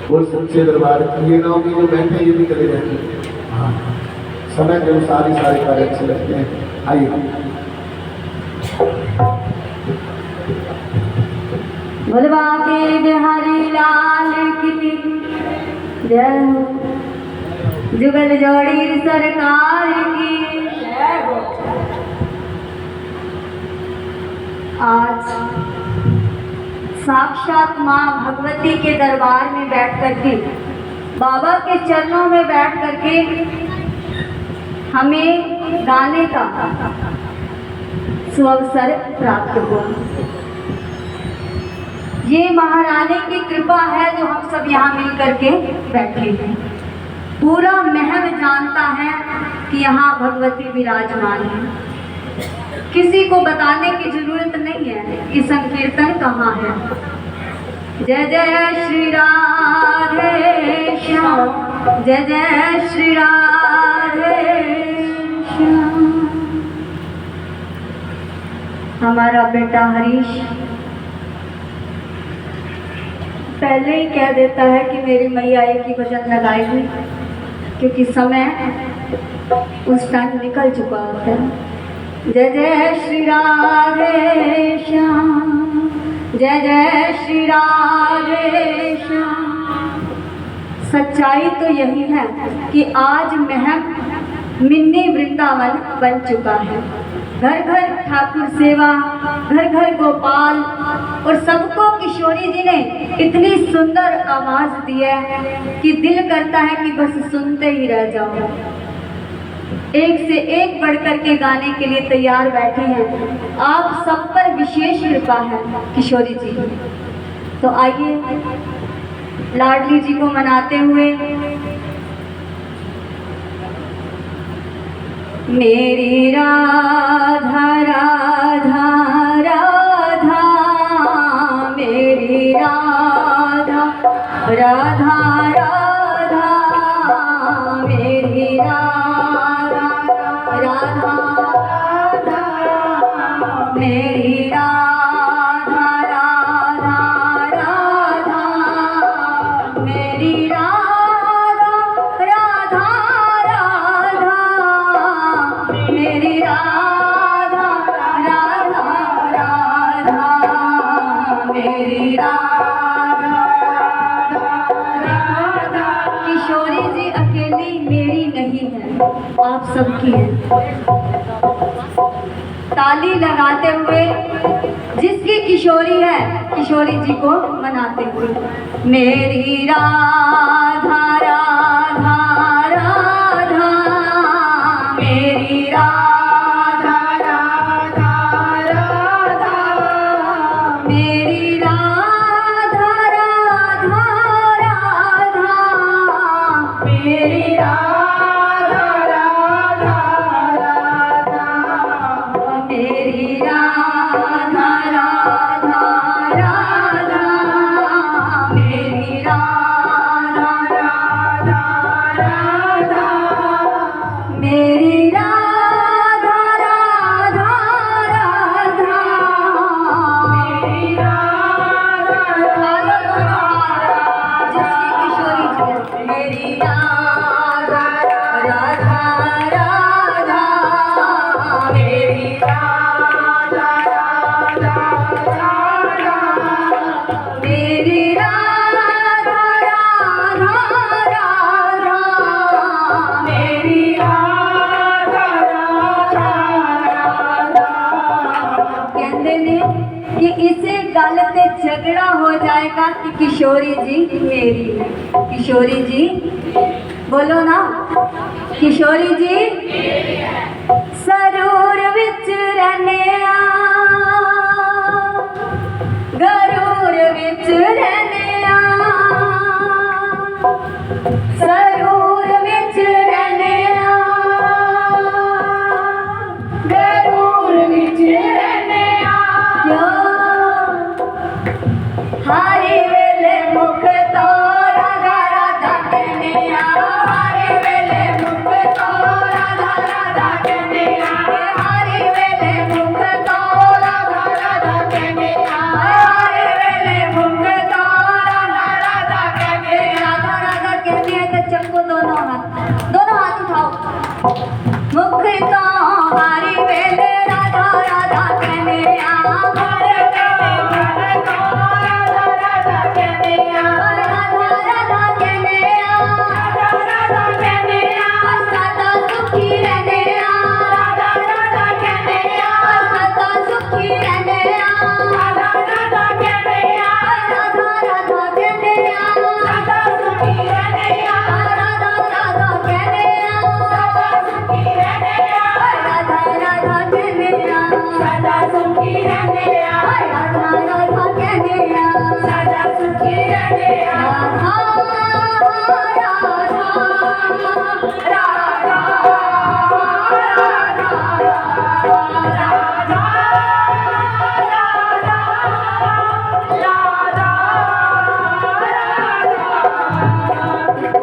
वो सच्चे दरबार की। ये ना हो कि जो बैठे ये भी चले जाएंगे। हाँ, समय के अनुसार ही सारे कार्य अच्छे लगते हैं। आइए। बलवा के बिहारी लाल की जय हो, जुगल जोड़ी सरकार की जय हो। आज साक्षात माँ भगवती के दरबार में बैठ करके, बाबा के चरणों में बैठ करके हमें गाने का सुअवसर प्राप्त हुआ। ये महारानी की कृपा है जो हम सब यहाँ मिल करके बैठे हैं। पूरा महल जानता है कि यहाँ भगवती विराजमान है। किसी को बताने की जरूरत नहीं है कि संकीर्तन कहाँ है। जय जय श्री राधे श्याम, जय जय श्री राधे श्याम। हमारा बेटा हरीश पहले ही कह देता है कि मेरी मैया एक ही भजन लगाएगी, क्योंकि समय उस टाइम निकल चुका होता है। जय जय श्री राधे श्याम, जय जय श्री राधे श्याम। सच्चाई तो यही है कि आज महल मिनी वृंदावन बन चुका है। घर घर ठाकुर सेवा, घर घर गोपाल, और सबको किशोरी जी ने इतनी सुंदर आवाज दी है कि दिल करता है कि बस सुनते ही रह जाओ। एक से एक बढ़कर के गाने के लिए तैयार बैठे हैं। आप सब पर विशेष कृपा है किशोरी जी। तो आइए लाडली जी को मनाते हुए मेरी राधा राधा राधा, मेरी राधा राधा राधा, मेरी राधा राधा राधा, मेरी राधा राधा राधा, मेरी राधा राधा राधा, मेरी राधा राधा राधा, मेरी राधा राधा। किशोरी जी अकेली मेरी नहीं है, आप सबकी है। ताली लगाते हुए जिसकी किशोरी है, किशोरी जी को मनाते हुए मेरी राधा राधा राधा, मेरी राधा राधा राधा, मेरी राधा राधा राधा, मेरी राधा राधा राधा, मेरी राधा राधा राधा, मेरी राधा राधा राधा, मेरी राधा राधा राधा, मेरी राधा राधा, जिसकी किशोरी जी मेरी राधा राधा राधा, मेरी राधा राधा राधा, मेरी राधा राधा राधा, मेरी राधा राधा राधा। कहते ने कि इसे गल ते झगड़ा हो जाएगा कि किशोरी जी मेरी है। किशोरी जी बोलो ना, किशोरी जी सरूर विच रहने आ, गरूर विच रहने आ, सरूर विच रहने आ, गरूर विच रहने आ। हारी वेले मुख तो राधा राधा कहने आ, हारी वेले मुख तो राधा राधा कहने आ, हारी वेले मुख तो राधा राधा कहने आ, हारी राधा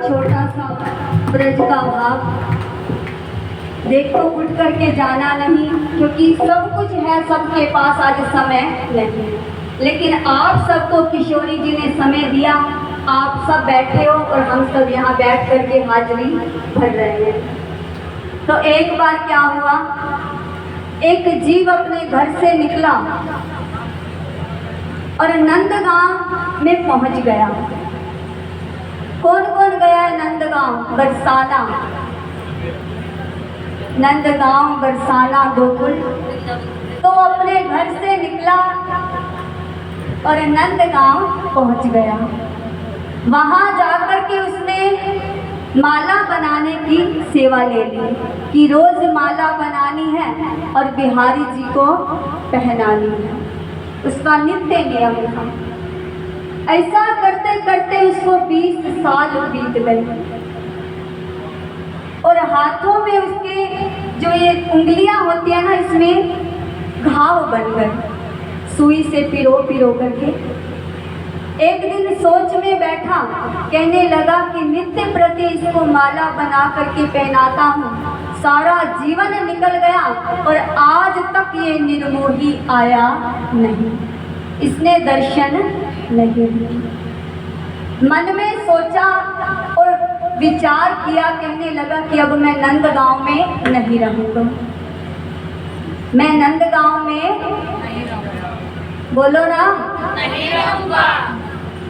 छोटा सा ब्रज का भाव, देखो उठ करके जाना नहीं, क्योंकि सब कुछ है सबके पास, आज समय नहीं, लेकिन आप सबको किशोरी जी ने समय दिया, आप सब बैठे हो और हम सब यहाँ बैठ करके हाजिरी भर रहे हैं। तो एक बार क्या हुआ, एक जीव अपने घर से निकला और नंदगांव में पहुंच गया। कौन कौन गया है नंदगांव? बरसाना, नंदगांव, बरसाना, गोकुल। तो अपने घर से निकला और नंदगांव पहुंच गया। वहां जाकर के उसने माला बनाने की सेवा ले ली कि रोज माला बनानी है और बिहारी जी को पहनानी है, उसका नित्य नियम था। ऐसा करते करते उसको 20 साल बीत गए और हाथों में उसके जो ये उंगलियां होती है ना, इसमें घाव बन गए, सुई से पिरो पिरो करके। एक दिन सोच में बैठा, कहने लगा कि नित्य प्रति इसको माला बना करके पहनाता हूँ, सारा जीवन निकल गया और आज तक ये निर्मोही आया नहीं, इसने दर्शन नहीं दिए। मन में सोचा और विचार किया, कहने लगा कि अब मैं नंदगांव में नहीं रहूँगा, मैं नंदगांव में बोलो ना नहीं रहूँगा।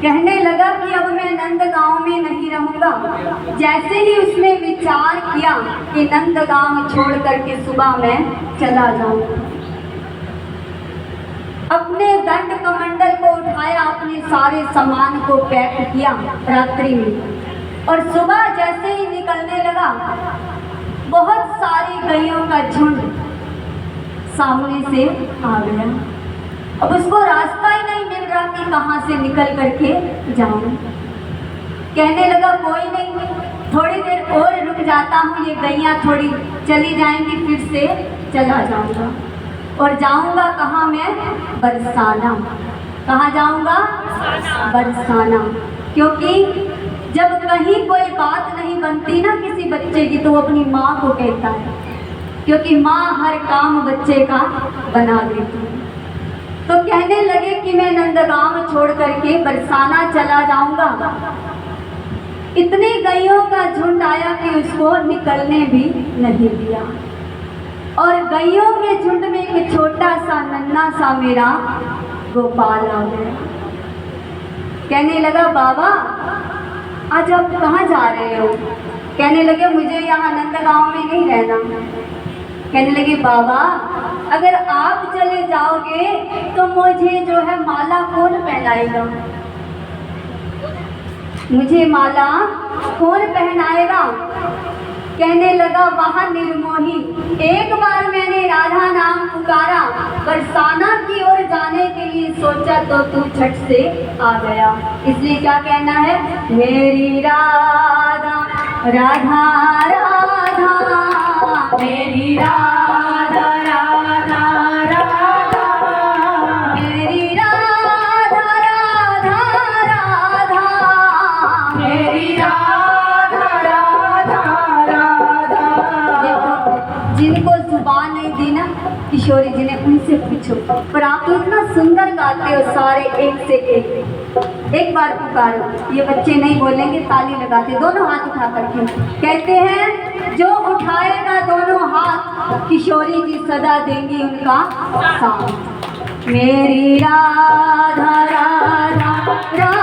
कहने लगा कि अब मैं नंदगांव में नहीं रहूँगा। जैसे ही उसने विचार किया कि नंदगांव छोड़ करके सुबह मैं चला जाऊँगा, अपने दंड कमंडल को उठाया, अपने सारे सामान को पैक किया रात्रि में, और सुबह जैसे ही निकलने लगा, बहुत सारी गैयों का झुंड सामने से आ गया। अब उसको रास्ता ही नहीं मिल रहा कि कहाँ से निकल करके जाऊं। कहने लगा कोई नहीं, थोड़ी देर और रुक जाता हूँ, ये गैयाँ थोड़ी चली जाएंगी, फिर से चला जाऊंगा। और जाऊंगा कहाँ मैं? बरसाना। कहाँ जाऊंगा? बरसाना। क्योंकि जब कहीं कोई बात नहीं बनती ना किसी बच्चे की, तो वो अपनी माँ को कहता है, क्योंकि माँ हर काम बच्चे का बना देती है। तो कहने लगे कि मैं नंदगांव छोड़ करके बरसाना चला जाऊंगा। इतनी गैयों का झुंड आया कि उसको निकलने भी नहीं दिया, और गैयों के झुंड में एक छोटा सा नन्हा सा मेरा गोपाल आ गया। कहने लगा बाबा आज आप कहाँ जा रहे हो? कहने लगे मुझे यहाँ नंदगांव में नहीं रहना। कहने लगे बाबा अगर आप चले जाओगे तो मुझे जो है माला कौन पहनाएगा? मुझे माला कौन पहनाएगा? कहने लगा वहाँ निर्मोही, एक बार मैंने राधा नाम पुकारा, बरसाना की ओर जाने के लिए सोचा तो तू झट से आ गया। इसलिए क्या कहना है? मेरी राधा राधा राधा, मेरी राधा राधा राधा, मेरी राधा राधा राधा, मेरी राधा राधा राधा। जिनको जुबान नहीं दी ना किशोरी जी ने, उनसे पूछो। पर आप तो इतना सुंदर गाते हो सारे, एक से एक बार पुकारो। ये बच्चे नहीं बोलेंगे, ताली लगाते, दोनों हाथ उठा करके कहते हैं जो उठाएगा दोनों हाथ किशोरी जी सदा देंगी उनका साथ। मेरी राधा राधा राधा,